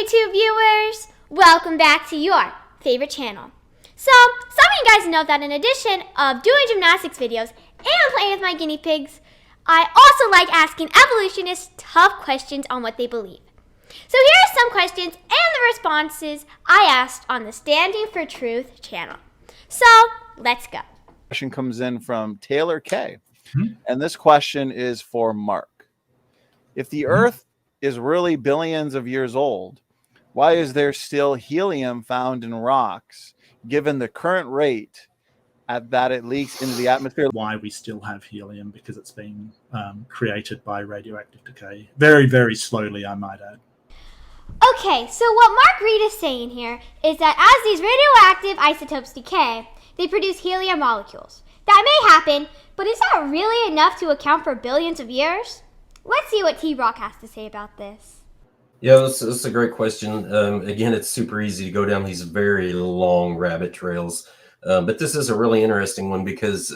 YouTube viewers, welcome back to your favorite channel. So, some of you guys know that in addition of doing gymnastics videos and playing with my guinea pigs, I also like asking evolutionists tough questions on what they believe. So here are some questions and the responses I asked on the Standing for Truth channel. So, let's go. Question comes in from Taylor K. And this question is for Mark. If the Earth is really billions of years old, why is there still helium found in rocks, given the current rate at that it leaks into the atmosphere? Why we still have helium, because it's been created by radioactive decay. Very, very slowly, I might add. Okay, so what Mark Reed is saying here is that as these radioactive isotopes decay, they produce helium molecules. That may happen, but is that really enough to account for billions of years? Let's see what T-Rock has to say about this. Yeah, this is a great question. Again, it's super easy to go down these very long rabbit trails. But this is a really interesting one because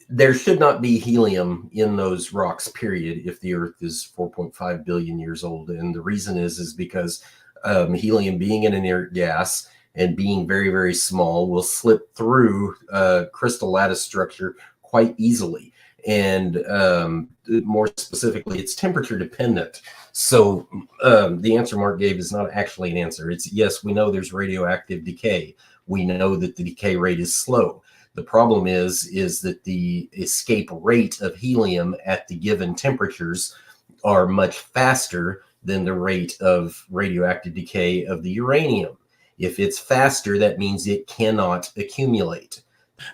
there should not be helium in those rocks, period, if the Earth is 4.5 billion years old. And the reason is because helium, being an inert gas and being very, very small, will slip through crystal lattice structure quite easily. And more specifically, it's temperature dependent. So the answer Mark gave is not actually an answer. It's yes, we know there's radioactive decay. We know that the decay rate is slow. The problem is that the escape rate of helium at the given temperatures are much faster than the rate of radioactive decay of the uranium. If it's faster, that means it cannot accumulate.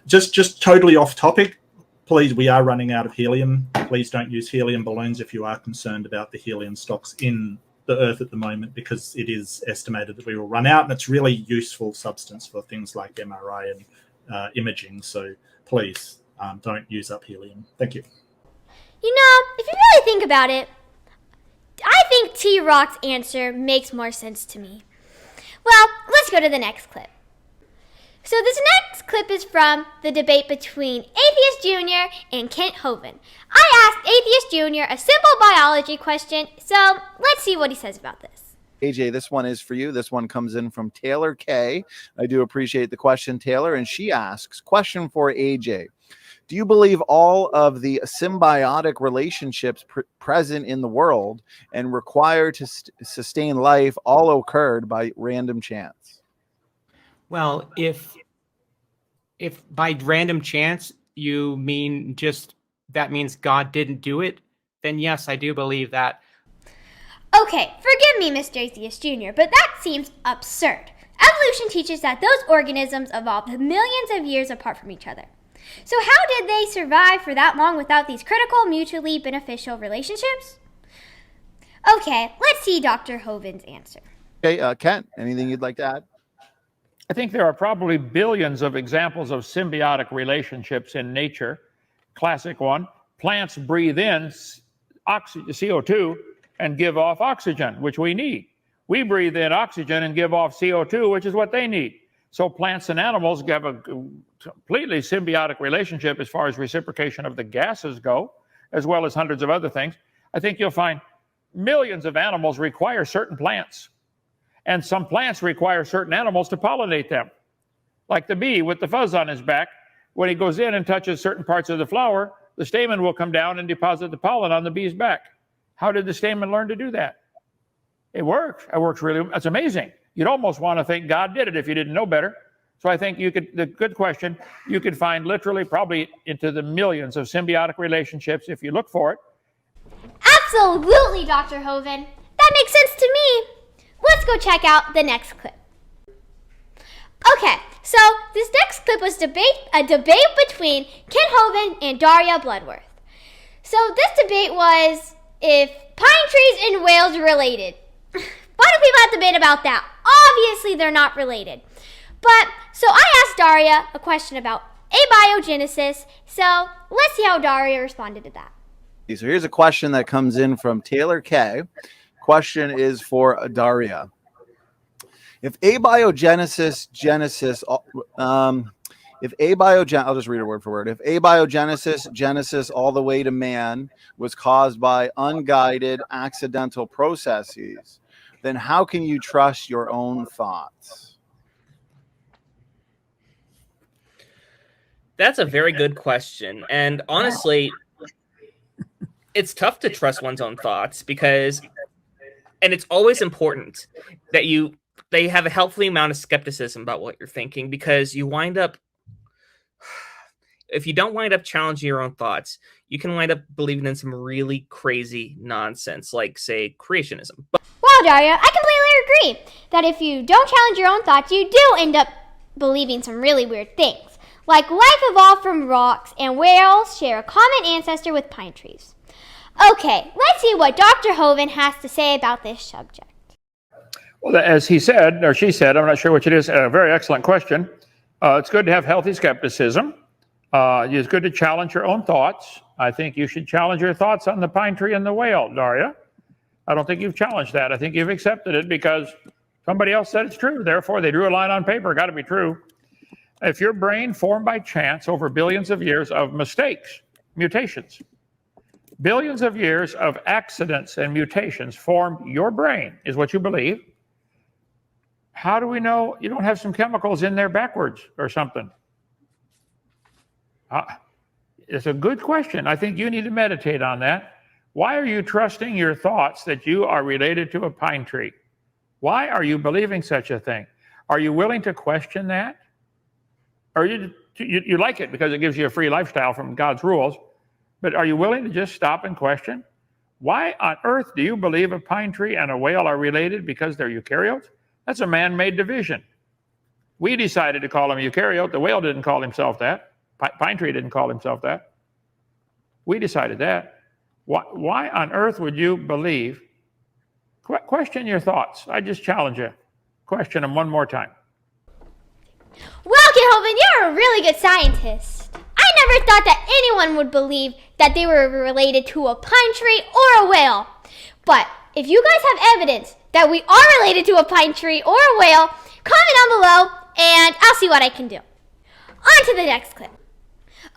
Just totally off topic. Please, we are running out of helium. Please don't use helium balloons if you are concerned about the helium stocks in the Earth at the moment, because it is estimated that we will run out, and it's really useful substance for things like MRI and imaging. So please don't use up helium. Thank you. You know, if you really think about it, I think T-Rock's answer makes more sense to me. Well, let's go to the next clip. So this next clip is from the debate between Atheist Jr. and Kent Hovind. I asked Atheist Jr. a simple biology question, so let's see what he says about this. AJ, this one is for you. This one comes in from Taylor K. I do appreciate the question, Taylor. And she asks, question for AJ. Do you believe all of the symbiotic relationships present in the world and required to sustain life all occurred by random chance? Well, if by random chance you mean just that means God didn't do it, then yes, I do believe that. Okay, forgive me, Mr. Atheist Jr., but that seems absurd. Evolution teaches that those organisms evolved millions of years apart from each other. So how did they survive for that long without these critical, mutually beneficial relationships? Okay, let's see Dr. Hovind's answer. Okay, Kent, anything you'd like to add? I think there are probably billions of examples of symbiotic relationships in nature. Classic one, plants breathe in CO2 and give off oxygen, which we need. We breathe in oxygen and give off CO2, which is what they need. So plants and animals have a completely symbiotic relationship as far as reciprocation of the gases go, as well as hundreds of other things. I think you'll find millions of animals require certain plants. And some plants require certain animals to pollinate them. Like the bee with the fuzz on his back, when he goes in and touches certain parts of the flower, the stamen will come down and deposit the pollen on the bee's back. How did the stamen learn to do that? It works. It works really, it's amazing. You'd almost want to think God did it if you didn't know better. So I think the good question, you could find literally probably into the millions of symbiotic relationships if you look for it. Absolutely, Dr. Hovind. That makes sense to me. Let's go check out the next clip. Okay, so this next clip was a debate between Kent Hovind and Daria Bloodworth. So this debate was if pine trees and whales are related. A lot of people have debate about that. Obviously, they're not related. But, so I asked Daria a question about abiogenesis. So let's see how Daria responded to that. So here's a question that comes in from Taylor K. Question is for Daria. If abiogenesis If I'll just read it word for word. If abiogenesis, genesis all the way to man, was caused by unguided accidental processes, then how can you trust your own thoughts? That's a very good question. And honestly, it's tough to trust one's own thoughts because, and it's always important that they have a healthy amount of skepticism about what you're thinking, because you wind up, if you don't wind up challenging your own thoughts, you can wind up believing in some really crazy nonsense, like, say, creationism. Wow, Daria, I completely agree that if you don't challenge your own thoughts, you do end up believing some really weird things. Like life evolved from rocks and whales share a common ancestor with pine trees. Okay, let's see what Dr. Hoven has to say about this subject. Well, as he said, or she said, I'm not sure which it is, a very excellent question. It's good to have healthy skepticism. It's good to challenge your own thoughts. I think you should challenge your thoughts on the pine tree and the whale, Daria. I don't think you've challenged that. I think you've accepted it because somebody else said it's true. Therefore, they drew a line on paper. Got to be true. If your brain formed by chance over billions of years of mistakes, mutations, billions of years of accidents and mutations formed your brain, is what you believe. How do we know you don't have some chemicals in there backwards or something? It's a good question. I think you need to meditate on that. Why are you trusting your thoughts that you are related to a pine tree? Why are you believing such a thing? Are you willing to question that? Or you like it because it gives you a free lifestyle from God's rules, but are you willing to just stop and question? Why on earth do you believe a pine tree and a whale are related because they're eukaryotes? That's a man-made division. We decided to call him a eukaryote. The whale didn't call himself that. Pine tree didn't call himself that. We decided that. Why on earth would you believe? Question your thoughts. I just challenge you. Question them one more time. Well, Hoven, you're a really good scientist. I never thought that anyone would believe that they were related to a pine tree or a whale. But if you guys have evidence that we are related to a pine tree or a whale, comment down below and I'll see what I can do. On to the next clip.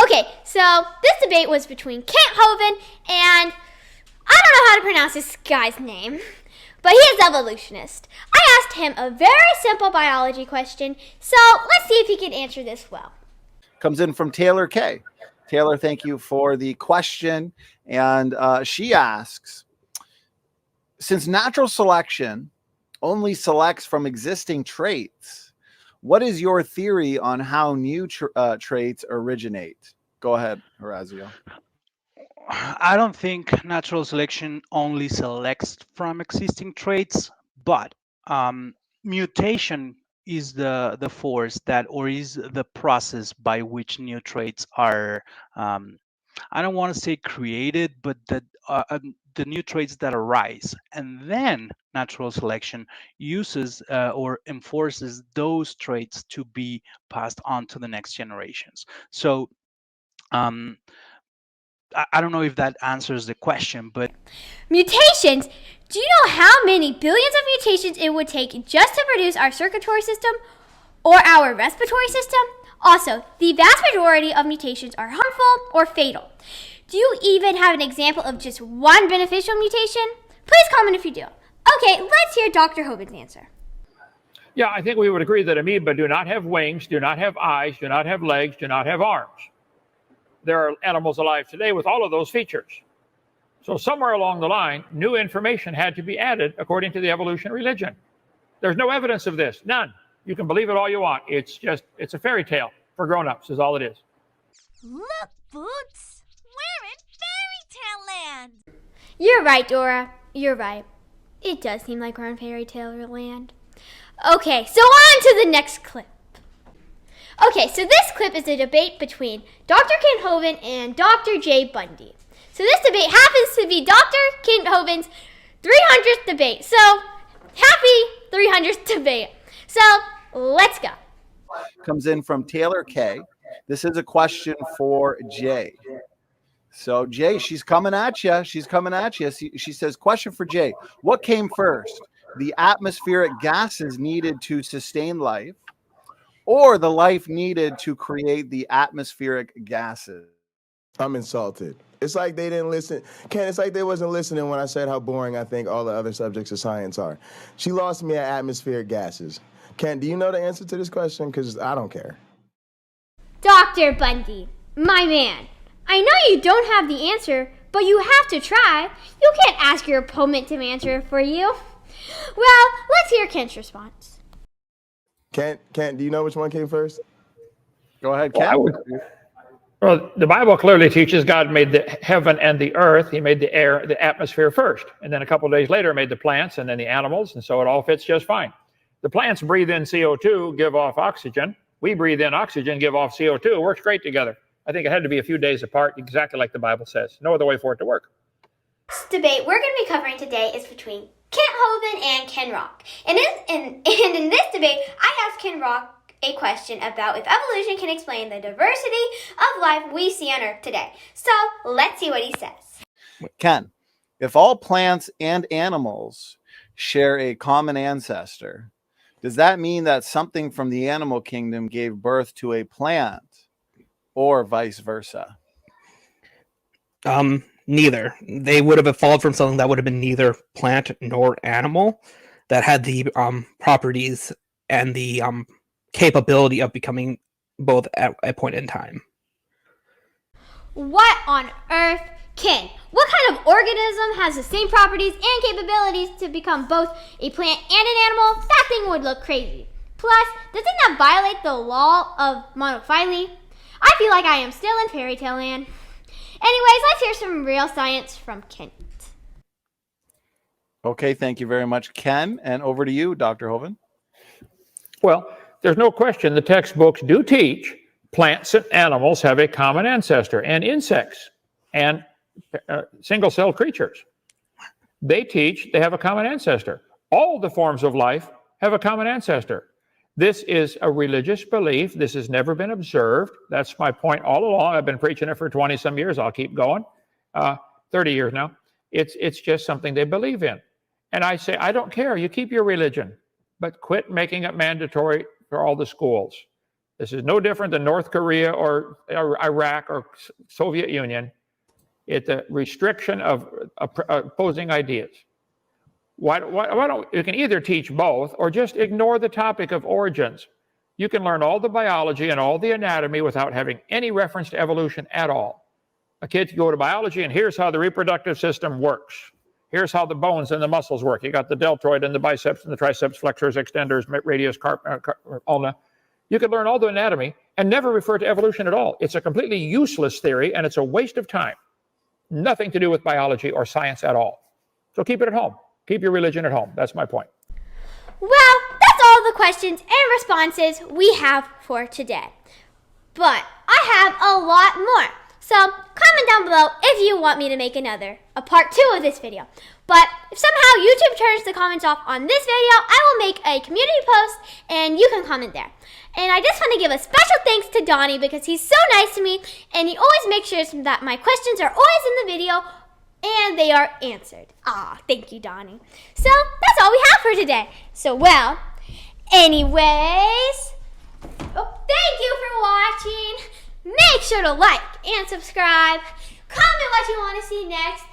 Okay, so this debate was between Kent Hoven and I don't know how to pronounce this guy's name, but he is evolutionist. I asked him a very simple biology question, so let's see if he can answer this well. Comes in from Taylor K. Taylor, thank you for the question. And she asks, since natural selection only selects from existing traits, what is your theory on how new traits originate? Go ahead, Horazio. I don't think natural selection only selects from existing traits, but mutation is the force that, or is the process by which new traits are, I don't want to say created, but the new traits that arise. And then natural selection uses or enforces those traits to be passed on to the next generations. So I don't know if that answers the question, but mutations. Do you know how many billions of mutations it would take just to produce our circulatory system or our respiratory system? Also, the vast majority of mutations are harmful or fatal. Do you even have an example of just one beneficial mutation? Please comment if you do. Okay, let's hear Dr. Hoven's answer. Yeah, I think we would agree that amoeba do not have wings, do not have eyes, do not have legs, do not have arms. There are animals alive today with all of those features. So somewhere along the line, new information had to be added according to the evolution religion. There's no evidence of this, none. You can believe it all you want. It's a fairy tale for grown-ups is all it is. Look, Boots, we're in fairy tale land. You're right, Dora. You're right. It does seem like we're in fairy tale land. Okay, so on to the next clip. Okay, so this clip is a debate between Dr. Kent Hoven and Dr. Jay Bundy. So this debate happens to be Dr. Kent Hoven's 300th debate. So happy 300th debate. So let's go. Comes in from Taylor K. This is a question for Jay. So Jay, she's coming at you. She's coming at you. She says, question for Jay. What came first? The atmospheric gases needed to sustain life, or the life needed to create the atmospheric gases? I'm insulted. It's like they didn't listen. Ken, it's like they wasn't listening when I said how boring I think all the other subjects of science are. She lost me at atmospheric gases. Ken, do you know the answer to this question? Because I don't care. Dr. Bundy, my man, I know you don't have the answer, but you have to try. You can't ask your opponent to answer it for you. Well, let's hear Kent's response. Ken, do you know which one came first? Go ahead, Ken. Well, the Bible clearly teaches God made the heaven and the earth. He made the air, the atmosphere first. And then a couple of days later, made the plants and then the animals. And so it all fits just fine. The plants breathe in CO2, give off oxygen. We breathe in oxygen, give off CO2. It works great together. I think it had to be a few days apart, exactly like the Bible says. No other way for it to work. This debate we're going to be covering today is between Kent Hovind and Ken Rock. And in this debate, I asked Ken Rock a question about if evolution can explain the diversity of life we see on Earth today. So let's see what he says. Ken, if all plants and animals share a common ancestor, does that mean that something from the animal kingdom gave birth to a plant, or vice versa? Neither. They would have evolved from something that would have been neither plant nor animal that had the properties and the capability of becoming both at a point in time. What on earth? Ken, what kind of organism has the same properties and capabilities to become both a plant and an animal? That thing would look crazy. Plus, doesn't that violate the law of monophyly? I feel like I am still in fairy tale land. Anyways, let's hear some real science from Kent. Okay, thank you very much, Ken. And over to you, Dr. Hovind. Well, there's no question the textbooks do teach plants and animals have a common ancestor, and insects and single-celled creatures. They teach they have a common ancestor. All the forms of life have a common ancestor. This is a religious belief. This has never been observed. That's my point all along. I've been preaching it for 20-some years. I'll keep going. 30 years now. It's just something they believe in. And I say, I don't care. You keep your religion, but quit making it mandatory for all the schools. This is no different than North Korea or Iraq or Soviet Union. It's a restriction of opposing ideas. Why don't you can either teach both or just ignore the topic of origins. You can learn all the biology and all the anatomy without having any reference to evolution at all. A kid can go to biology and here's how the reproductive system works. Here's how the bones and the muscles work. You got the deltoid and the biceps and the triceps, flexors, extenders, radius, ulna. You could learn all the anatomy and never refer to evolution at all. It's a completely useless theory and it's a waste of time. Nothing to do with biology or science at all. So keep it at home. Keep your religion at home. That's my point. Well, that's all the questions and responses we have for today. But I have a lot more. So comment down below if you want me to make a part 2 of this video. But if somehow YouTube turns the comments off on this video, I will make a community post and you can comment there. And I just want to give a special thanks to Donnie because he's so nice to me and he always makes sure that my questions are always in the video and they are answered. Thank you, Donnie. So that's all we have for today. So, well, anyways, thank you for watching. Make sure to like and subscribe. Comment what you want to see next.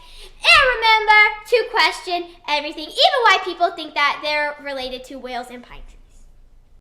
And remember to question everything, even why people think that they're related to whales and pine trees.